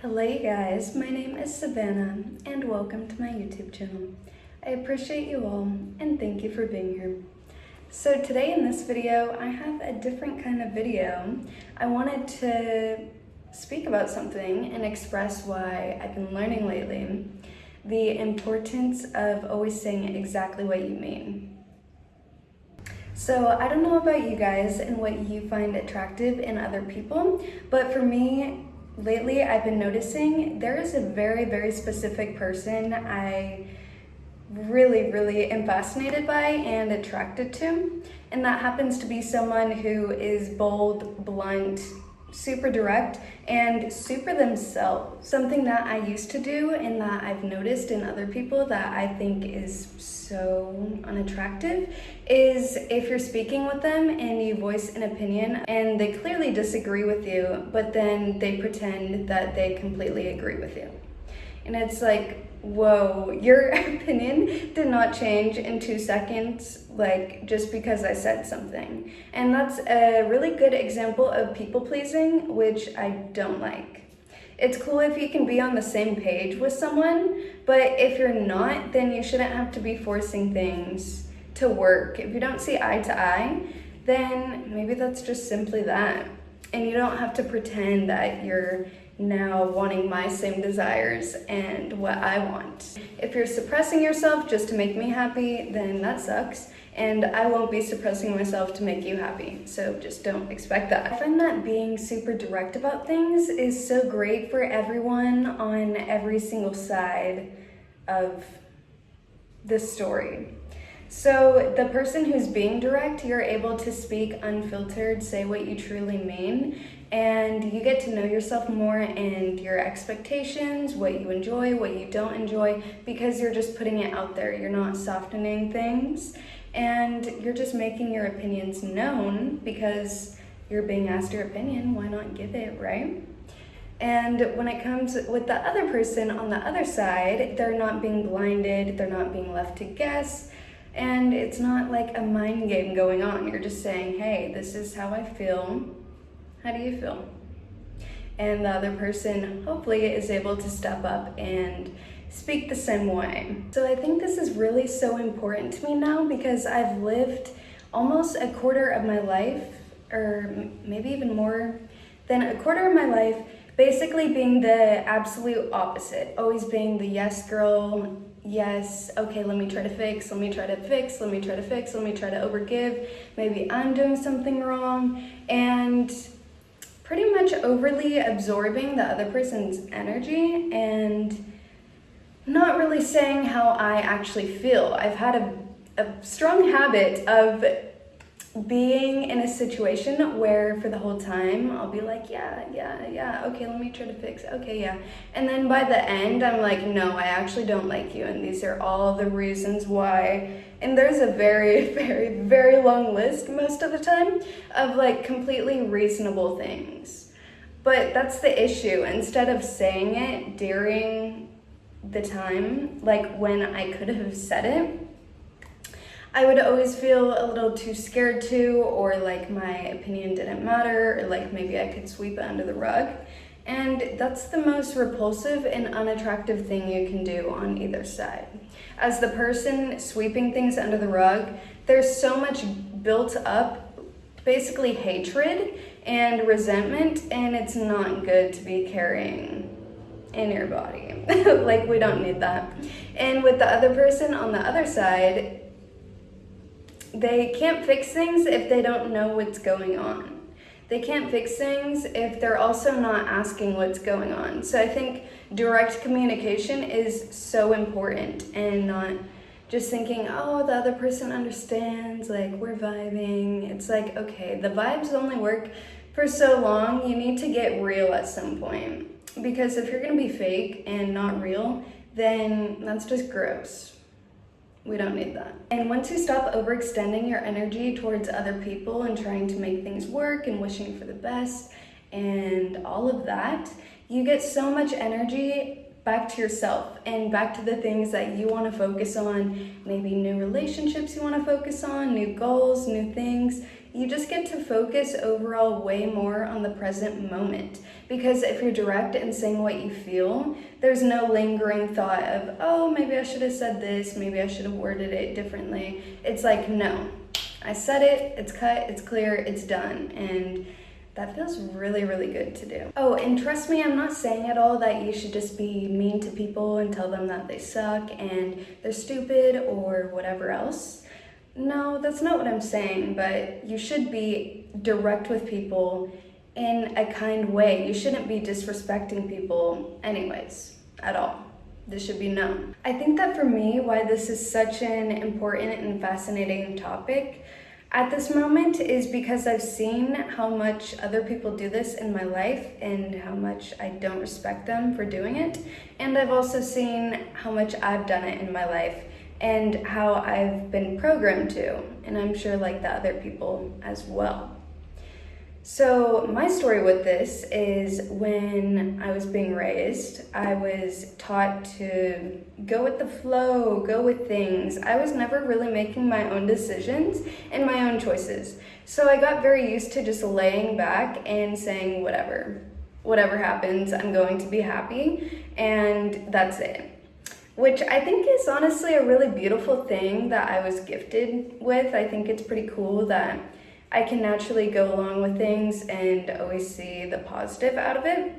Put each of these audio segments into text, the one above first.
Hello you guys, my name is Savannah and welcome to my YouTube channel. I appreciate you all and thank you for being here. So today in this video, I have a different kind of video. I wanted to speak about something and express why I've been learning lately, the importance of always saying exactly what you mean. So I don't know about you guys and what you find attractive in other people, but for me, lately I've been noticing there is a very, very specific person I really am fascinated by and attracted to, and that happens to be someone who is bold, blunt, super direct, and super themselves. Something that I used to do and that I've noticed in other people that I think is so unattractive is if you're speaking with them and you voice an opinion and they clearly disagree with you, but then they pretend that they completely agree with you. And it's like, whoa, your opinion did not change in 2 seconds, like just because I said something. And that's a really good example of people pleasing, which I don't like. It's cool if you can be on the same page with someone, but if you're not, then you shouldn't have to be forcing things to work. If you don't see eye to eye, then maybe that's just simply that. And you don't have to pretend that you're now wanting my same desires and what I want. If you're suppressing yourself just to make me happy, then that sucks. And I won't be suppressing myself to make you happy, so just don't expect that. I find that being super direct about things is so great for everyone on every single side of the story. So the person who's being direct, you're able to speak unfiltered, say what you truly mean, and you get to know yourself more and your expectations, what you enjoy, what you don't enjoy, because you're just putting it out there. You're not softening things, and you're just making your opinions known because you're being asked your opinion. Why not give it, right? And when it comes with the other person on the other side, they're not being blinded, they're not being left to guess, and it's not like a mind game going on. You're just saying, hey, this is how I feel. How do you feel? And the other person hopefully is able to step up and speak the same way. So I think this is really so important to me now because I've lived almost a quarter of my life, or maybe even more than a quarter of my life, basically being the absolute opposite. Always being the yes girl, yes, okay, let me try to fix, let me try to fix, let me try to fix, let me try to overgive. Maybe I'm doing something wrong, and pretty much overly absorbing the other person's energy and not really saying how I actually feel. I've had a strong habit of being in a situation where for the whole time I'll be like, yeah, okay, let me try to fix, okay, yeah. And then by the end, I'm like, no, I actually don't like you, and these are all the reasons why. And there's a very long list most of the time of like completely reasonable things. But that's the issue. Instead of saying it during the time, like when I could have said it, I would always feel a little too scared to, or like my opinion didn't matter, or like maybe I could sweep it under the rug. And that's the most repulsive and unattractive thing you can do on either side. As the person sweeping things under the rug, there's so much built up, basically hatred and resentment, and it's not good to be carrying in your body. Like, we don't need that. And with the other person on the other side, they can't fix things if they don't know what's going on. They can't fix things if they're also not asking what's going on. So I think direct communication is so important, and not just thinking, oh, the other person understands, like we're vibing. It's like, okay, the vibes only work for so long. You need to get real at some point, because if you're gonna be fake and not real, then that's just gross. We don't need that. And once you stop overextending your energy towards other people and trying to make things work and wishing for the best and all of that, you get so much energy back to yourself and back to the things that you want to focus on, maybe new relationships you want to focus on, new goals, new things, you just get to focus overall way more on the present moment. Because if you're direct and saying what you feel, there's no lingering thought of, oh, maybe I should have said this, maybe I should have worded it differently. It's like, no, I said it, it's cut, it's clear, it's done. And that feels really, really good to do. Oh, and trust me, I'm not saying at all that you should just be mean to people and tell them that they suck and they're stupid or whatever else. No, that's not what I'm saying, but you should be direct with people in a kind way. You shouldn't be disrespecting people anyways, at all. This should be known. I think that for me, why this is such an important and fascinating topic at this moment is because I've seen how much other people do this in my life and how much I don't respect them for doing it. And I've also seen how much I've done it in my life and how I've been programmed to, and I'm sure like the other people as well. So my story with this is when I was being raised, I was taught to go with the flow, go with things. I was never really making my own decisions and my own choices. So I got very used to just laying back and saying whatever happens, I'm going to be happy, and that's it. Which I think is honestly a really beautiful thing that I was gifted with. I think it's pretty cool that I can naturally go along with things and always see the positive out of it.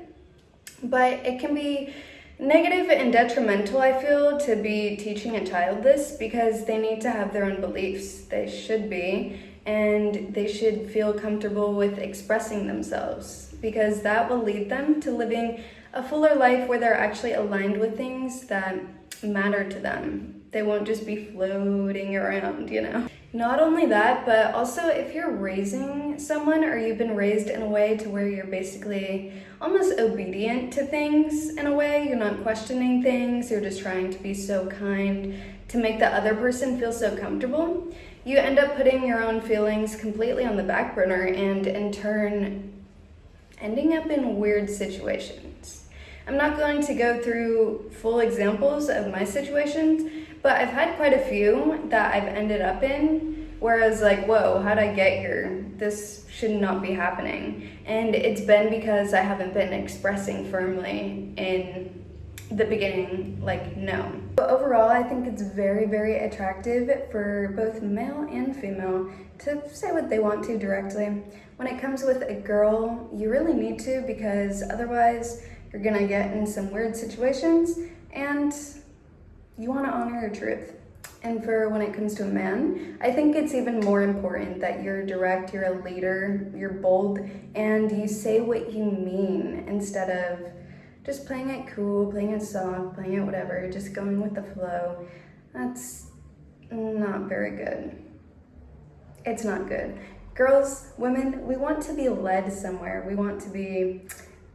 But it can be negative and detrimental, I feel, to be teaching a child this because they need to have their own beliefs. They should be, and they should feel comfortable with expressing themselves because that will lead them to living a fuller life where they're actually aligned with things that matter to them. They won't just be floating around, you know? Not only that, but also if you're raising someone or you've been raised in a way to where you're basically almost obedient to things in a way, you're not questioning things, you're just trying to be so kind to make the other person feel so comfortable, you end up putting your own feelings completely on the back burner and in turn ending up in weird situations. I'm not going to go through full examples of my situations, but I've had quite a few that I've ended up in where I was like, whoa, how'd I get here? This should not be happening. And it's been because I haven't been expressing firmly in the beginning, like, no. But overall, I think it's very, very attractive for both male and female to say what they want to directly. When it comes with a girl, you really need to, because otherwise you're gonna get in some weird situations and you wanna honor your truth. And for when it comes to a man, I think it's even more important that you're direct, you're a leader, you're bold, and you say what you mean instead of just playing it cool, playing it soft, playing it whatever, just going with the flow. That's not very good. It's not good. Girls, women, we want to be led somewhere. We want to be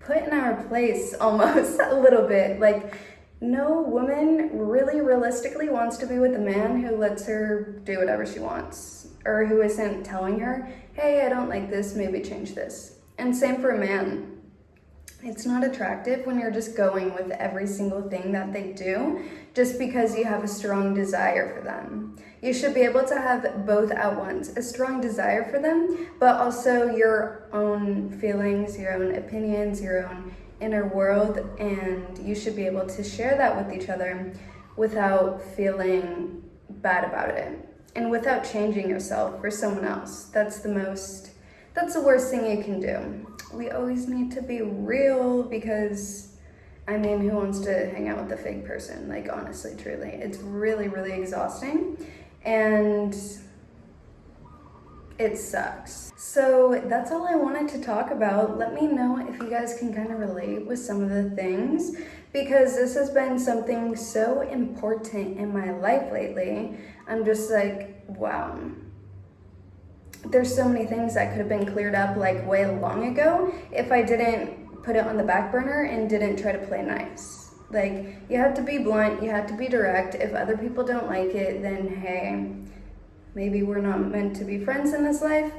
put in our place almost a little bit. Like, no woman really realistically wants to be with a man who lets her do whatever she wants, or who isn't telling her, hey, I don't like this, maybe change this. And same for a man. It's not attractive when you're just going with every single thing that they do just because you have a strong desire for them. You should be able to have both at once, a strong desire for them, but also your own feelings, your own opinions, your own inner world, and you should be able to share that with each other without feeling bad about it and without changing yourself for someone else. That's the worst thing you can do. We always need to be real because, I mean, who wants to hang out with a fake person? Like, honestly, truly, it's really, really exhausting and it sucks. So that's all I wanted to talk about. Let me know if you guys can kind of relate with some of the things, because this has been something so important in my life lately. I'm just like, wow. There's so many things that could have been cleared up like way long ago if I didn't put it on the back burner and didn't try to play nice. Like, you have to be blunt, you have to be direct. If other people don't like it, then hey, maybe we're not meant to be friends in this life,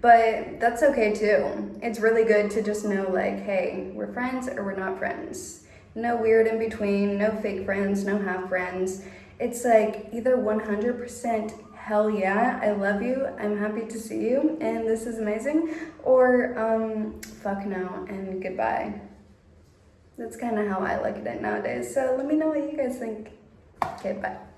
but that's okay too. It's really good to just know, like, hey, we're friends or we're not friends. No weird in between, no fake friends, no half friends. It's like either 100% hell yeah, I love you, I'm happy to see you, and this is amazing, or fuck no and goodbye. That's kind of how I look at it nowadays. So let me know what you guys think. Okay, bye.